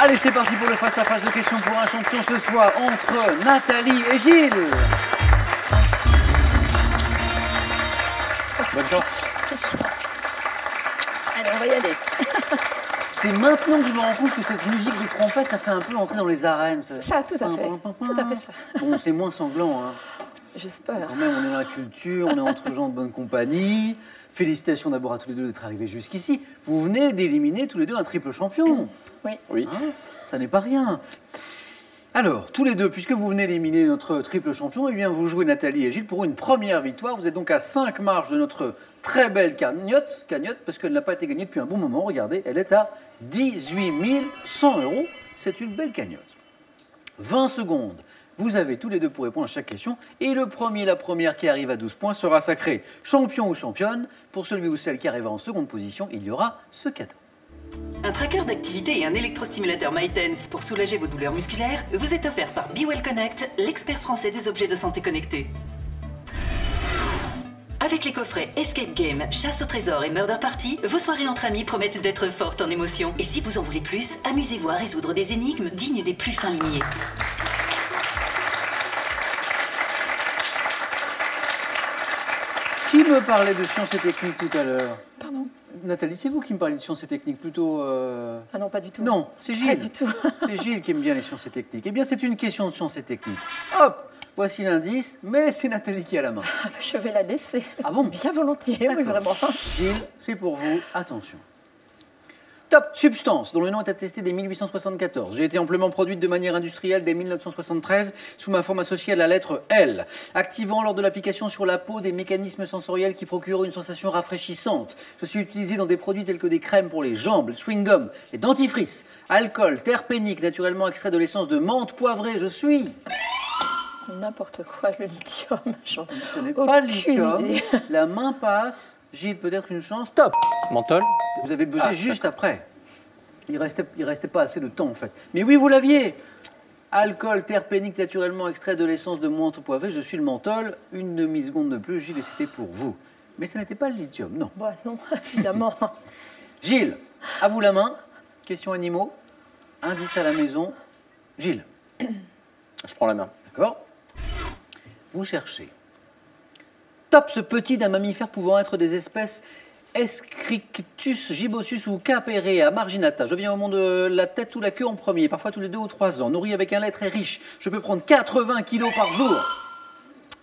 Allez, c'est parti pour le face-à-face de questions pour un champion ce soir entre Nathalie et Gilles. Bonne chance. Allez, on va y aller. C'est maintenant que je me rends compte que cette musique de trompette, ça fait un peu entrer dans les arènes. Ça, tout à fait. Tout à fait ça. Bon, c'est moins sanglant, hein. J'espère. Quand même, on est dans la culture, on est entre gens de bonne compagnie. Félicitations d'abord à tous les deux d'être arrivés jusqu'ici. Vous venez d'éliminer tous les deux un triple champion. Oui. Oui. Hein, ça n'est pas rien. Alors, tous les deux, puisque vous venez d'éliminer notre triple champion, eh bien, vous jouez Nathalie et Gilles pour une première victoire. Vous êtes donc à 5 marches de notre très belle cagnotte, parce qu'elle n'a pas été gagnée depuis un bon moment. Regardez, elle est à 18 100 €. C'est une belle cagnotte. 20 secondes. Vous avez tous les deux pour répondre à chaque question. Et le premier, la première qui arrive à 12 points sera sacré champion ou championne. Pour celui ou celle qui arrivera en seconde position, il y aura ce cadeau. Un tracker d'activité et un électrostimulateur MyTense pour soulager vos douleurs musculaires vous est offert par BeWell Connect, l'expert français des objets de santé connectés. Avec les coffrets Escape Game, Chasse au trésor et Murder Party, vos soirées entre amis promettent d'être fortes en émotions. Et si vous en voulez plus, amusez-vous à résoudre des énigmes dignes des plus fins limiers. Qui me parlait de sciences et techniques tout à l'heure? Pardon? Nathalie, c'est vous qui me parlez de sciences et techniques plutôt... Ah non, pas du tout. Non, c'est Gilles. Pas du tout. C'est Gilles qui aime bien les sciences et techniques. Eh bien, c'est une question de sciences et techniques. Hop, voici l'indice, mais c'est Nathalie qui a la main. Ah, je vais la laisser. Ah bon? Bien volontiers, oui, vraiment. Gilles, c'est pour vous. Attention. Top substance, dont le nom est attesté dès 1874. J'ai été amplement produite de manière industrielle dès 1973 sous ma forme associée à la lettre L, activant lors de l'application sur la peau des mécanismes sensoriels qui procurent une sensation rafraîchissante. Je suis utilisé dans des produits tels que des crèmes pour les jambes, chewing-gum et dentifrice. Alcool, terpénique, naturellement extrait de l'essence de menthe poivrée. Je suis... N'importe quoi, le lithium. Ce n'est pas le lithium. Idée. La main passe. Gilles, peut-être une chance. Top. Menthol. Vous avez buzzé juste après. Il restait pas assez de temps, en fait. Mais oui, vous l'aviez. Alcool terpénique naturellement extrait de l'essence de menthe poivrée. Je suis le menthol. Une demi-seconde de plus, Gilles, et c'était pour vous. Mais ce n'était pas le lithium, non. Bah non, évidemment. Gilles, à vous la main. Question animaux. Indice à la maison. Gilles. Je prends la main. D'accord. Vous cherchez. Top, ce petit d'un mammifère pouvant être des espèces Eschrictus, Gibossus ou Caperea marginata. Je viens au monde de la tête ou la queue en premier, parfois tous les 2 ou 3 ans. Nourri avec un lait très riche. Je peux prendre 80 kilos par jour.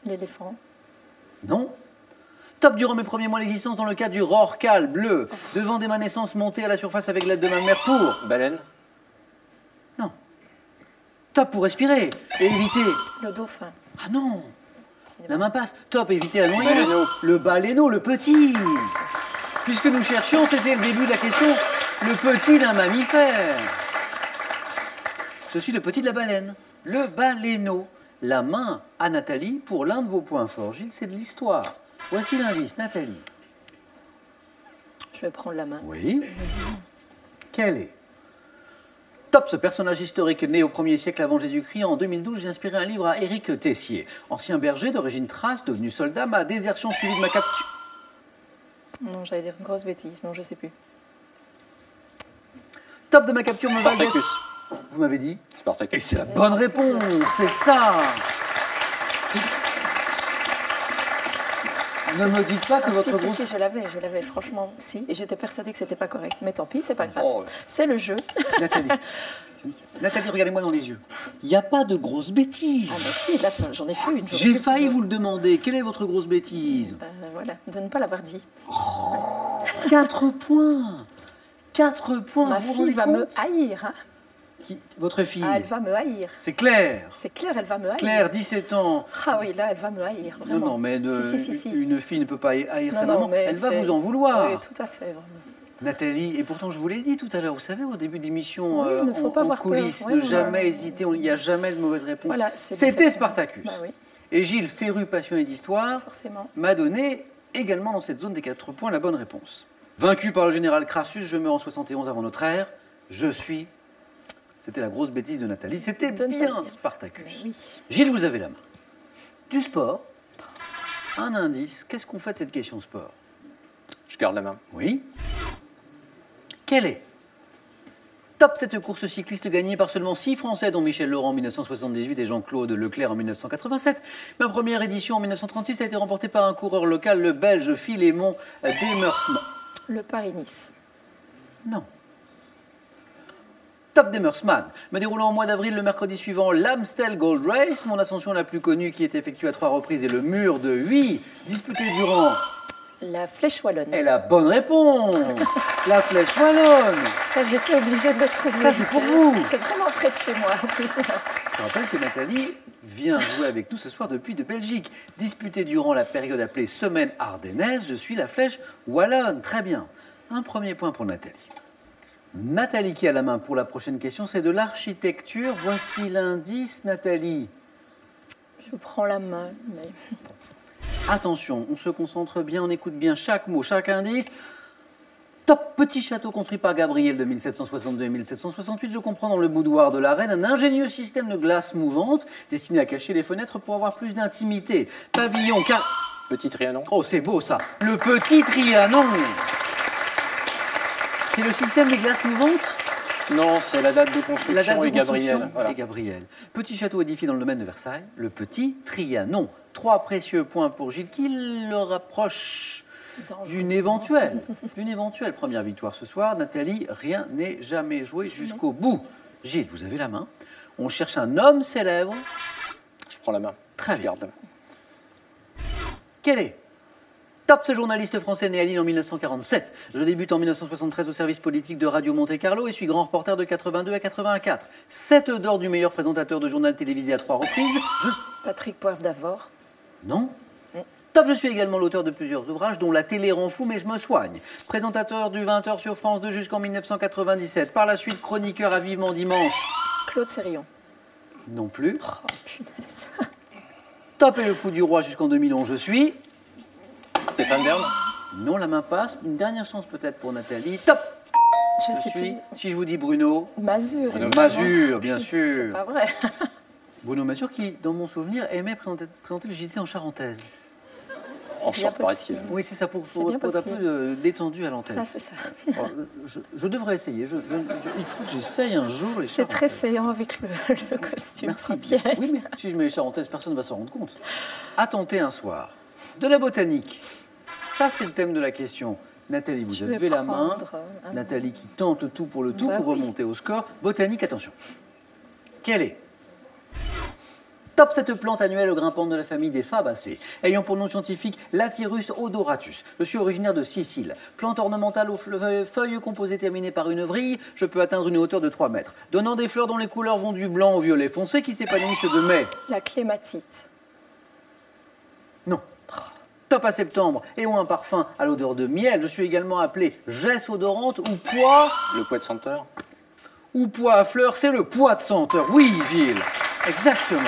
L'éléphant. Non. Top, durant mes premiers mois d'existence dans le cadre du rorqual bleu. Devant dès ma naissance, monté à la surface avec l'aide de ma mère pour... Baleine. Non. Top, pour respirer et éviter... Le dauphin. Ah non. La main passe. Top, éviter la noyade. Baleineau. Le baleineau, le petit. Puisque nous cherchions, c'était le début de la question, le petit d'un mammifère. Je suis le petit de la baleine, le baleineau. La main à Nathalie pour l'un de vos points forts. Gilles, c'est de l'histoire. Voici l'indice, Nathalie. Je vais prendre la main. Oui. Quel est? Top, ce personnage historique né au 1er siècle avant Jésus-Christ. En 2012, j'ai inspiré un livre à Éric Tessier. Ancien berger d'origine thrace, devenu soldat, ma désertion suivie de ma capture. Non, j'allais dire une grosse bêtise. Non, je sais plus. Top de ma capture me valait. Spartacus. Vous m'avez dit? Spartacus. Et c'est la bonne réponse, c'est ça. Ne me dites pas que votre si, grosse... si, je l'avais, franchement, si. Et j'étais persuadée que c'était pas correct. Mais tant pis, c'est pas grave. Oh. C'est le jeu. Nathalie, regardez-moi dans les yeux. Il n'y a pas de grosse bêtise. Ah, mais si, là, j'en ai fait une. J'ai failli vous le demander. Quelle est votre grosse bêtise? Voilà, de ne pas l'avoir dit. 4 points. 4 points. Ma vous fille va rendez me compte haïr. Hein. Votre fille? Ah, elle va me haïr. C'est Claire. C'est Claire, elle va me haïr. Claire, 17 ans. Ah oui, là, elle va me haïr, vraiment. Non, non, mais Si. une fille ne peut pas haïr sa Non, maman. mais Elle va vous en vouloir. Oui, tout à fait, vraiment. Nathalie, et pourtant je vous l'ai dit tout à l'heure, vous savez, au début d'émission, Oui, il ne faut pas en avoir peur. coulisses, Ouais, ne non, jamais non. hésiter, il n'y a jamais de mauvaise réponse. Voilà, c'était Spartacus. Bah oui, Et Gilles, féru passionné d'histoire, forcément. m'a donné également dans cette zone des 4 points la bonne réponse. Vaincu par le général Crassus, je meurs en 71 avant notre ère. Je suis... C'était la grosse bêtise de Nathalie. C'était bien Spartacus. Oui. Gilles, vous avez la main. Du sport. Un indice. Qu'est-ce qu'on fait de cette question sport? Je garde la main. Oui. Quel est Top, cette course cycliste gagnée par seulement 6 Français, dont Michel Laurent en 1978 et Jean-Claude Leclerc en 1987. Ma première édition en 1936 a été remportée par un coureur local, le Belge Philémon Demersman. Le Paris-Nice. Non. Top Demersman, me déroulant au mois d'avril le mercredi suivant l'Amstel Gold Race, mon ascension la plus connue qui est effectuée à 3 reprises est le mur de 8, disputé durant... La Flèche Wallonne. Et la bonne réponse, la Flèche Wallonne. Ça, j'étais obligée de le trouver. Ça, c'est pour vous. C'est vraiment près de chez moi, en plus. Je rappelle que Nathalie vient jouer avec nous ce soir depuis de Belgique. Disputée durant la période appelée Semaine ardennaise, je suis la Flèche Wallonne. Très bien. Un premier point pour Nathalie. Nathalie qui a la main pour la prochaine question, c'est de l'architecture. Voici l'indice, Nathalie. Je prends la main, mais... Attention, on se concentre bien, on écoute bien chaque mot, chaque indice. Top, petit château construit par Gabriel de 1762 et 1768. Je comprends dans le boudoir de la reine un ingénieux système de glace mouvante destiné à cacher les fenêtres pour avoir plus d'intimité. Pavillon, car... Petit Trianon. Oh, c'est beau ça. Le petit Trianon. C'est le système des glaces mouvantes? Non, c'est la date de construction La date de et Gabriel. construction Voilà. et Gabriel. Petit château édifié dans le domaine de Versailles, le petit Trianon. 3 précieux points pour Gilles qui le rapproche d'une éventuelle première victoire ce soir. Nathalie, rien n'est jamais joué jusqu'au bout. Gilles, vous avez la main. On cherche un homme célèbre. Je prends la main. Très Je bien. garde la main. Quel est? Top, ce journaliste français né à Lille en 1947. Je débute en 1973 au service politique de Radio Monte-Carlo et suis grand reporter de 82 à 84. 7 d'or du meilleur présentateur de journal télévisé à 3 reprises. Patrick Poivre d'Avord. Non. Top, je suis également l'auteur de plusieurs ouvrages, dont La télé rend fou, mais je me soigne. Présentateur du 20h sur France 2 jusqu'en 1997. Par la suite, chroniqueur à Vivement Dimanche. Claude Sérillon. Non plus. Oh, punaise. Top et le fou du roi jusqu'en 2011, je suis. Stéphane Bern. Non, la main passe. Une dernière chance peut-être pour Nathalie. Top. Je Je sais suis. plus. Si je vous dis Bruno. Mazur. Bruno évidemment. Mazur, bien C'est sûr. pas vrai. Bruno Mazur qui, dans mon souvenir, aimait présenter le JT en charentaise. En bien short, paraît-il. possible. Oui, c'est ça, pour C'est bien être un peu possible. détendu à l'antenne. Ah, c'est ça. Alors, je devrais essayer. Il faut que j'essaye un jour les C'est très charentaises. saillant avec le costume. Merci. Pièce. Oui, mais si je mets les charentaises, personne ne va s'en rendre compte. À tenter un soir. De la botanique. Ça, c'est le thème de la question. Nathalie, vous Je vais avez la main. prendre un- Nathalie qui tente le tout pour le tout Bah pour oui. remonter au score. Botanique, attention. Quelle est? Top, cette plante annuelle grimpante de la famille des Fabacées, ayant pour nom scientifique Lathyrus odoratus. Je suis originaire de Sicile. Plante ornementale aux feuilles composées terminées par une vrille, je peux atteindre une hauteur de 3 mètres. Donnant des fleurs dont les couleurs vont du blanc au violet foncé qui s'épanouissent de mai. La clématite. Non. Top à septembre, ayant un parfum à l'odeur de miel. Je suis également appelé gesse odorante ou Le poids de senteur. à fleurs. C'est le pois de senteur. Oui, Gilles. Exactement.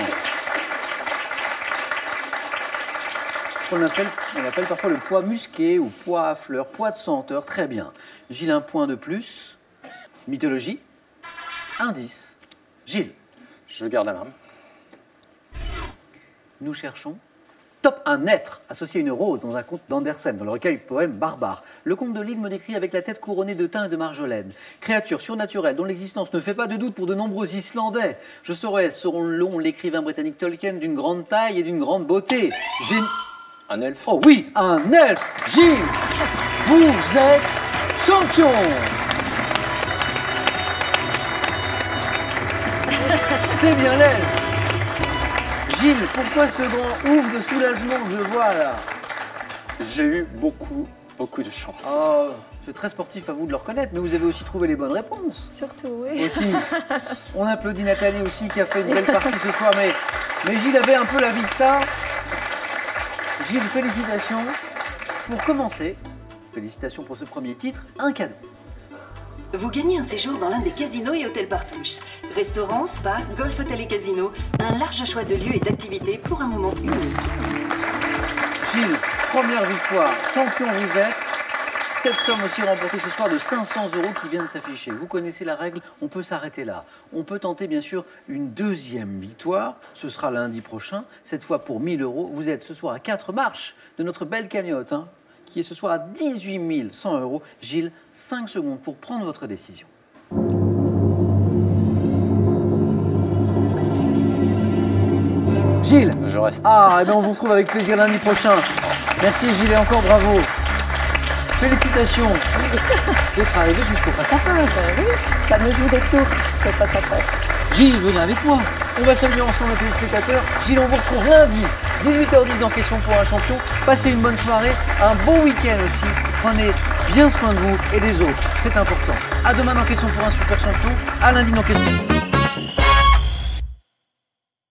On appelle parfois le pois musqué ou pois à fleurs, pois de senteur. Très bien. Gilles, un point de plus. Mythologie. Indice. Gilles, Je garde la main. nous cherchons. Top, un être associé à une rose dans un conte d'Andersen, dans le recueil poème Barbare. Le comte de Lille me décrit avec la tête couronnée de thym et de marjolaine. Créature surnaturelle dont l'existence ne fait pas de doute pour de nombreux Islandais. Je saurais, selon l'écrivain britannique Tolkien, d'une grande taille et d'une grande beauté. Un elfe. Oh oui, un elfe. Gilles, vous êtes champion. C'est bien l'elfe. Gilles, pourquoi ce grand ouf de soulagement que je vois là? J'ai eu beaucoup de chance. Oh, c'est très sportif à vous de le reconnaître, mais vous avez aussi trouvé les bonnes réponses. Surtout, oui. Aussi. On applaudit Nathalie aussi qui a fait une belle partie ce soir, mais Gilles avait un peu la vista. Gilles, félicitations. Pour commencer, félicitations pour ce premier titre, un cadeau. Vous gagnez un séjour dans l'un des casinos et hôtels Partouche. Restaurant, spa, golf, hôtel et casino. Un large choix de lieux et d'activités pour un moment unique. Gilles, première victoire, champion vous êtes. Cette somme aussi remportée ce soir de 500 € qui vient de s'afficher. Vous connaissez la règle, on peut s'arrêter là. On peut tenter bien sûr une deuxième victoire. Ce sera lundi prochain, cette fois pour 1000 €. Vous êtes ce soir à 4 marches de notre belle cagnotte, qui est ce soir à 18 100 €. Gilles, 5 secondes pour prendre votre décision. Gilles. Je reste. Ah, et bien on vous retrouve avec plaisir lundi prochain. Merci Gilles et encore bravo. Félicitations d'être arrivé jusqu'au face-à-face. Oui, ça me joue des tours, ce face-à-face. Gilles, venez avec moi. On va saluer ensemble les téléspectateurs. Gilles, on vous retrouve lundi, 18h10 dans Question pour un champion. Passez une bonne soirée, un beau week-end aussi. Prenez bien soin de vous et des autres, c'est important. À demain dans Question pour un super champion. À lundi dans Question.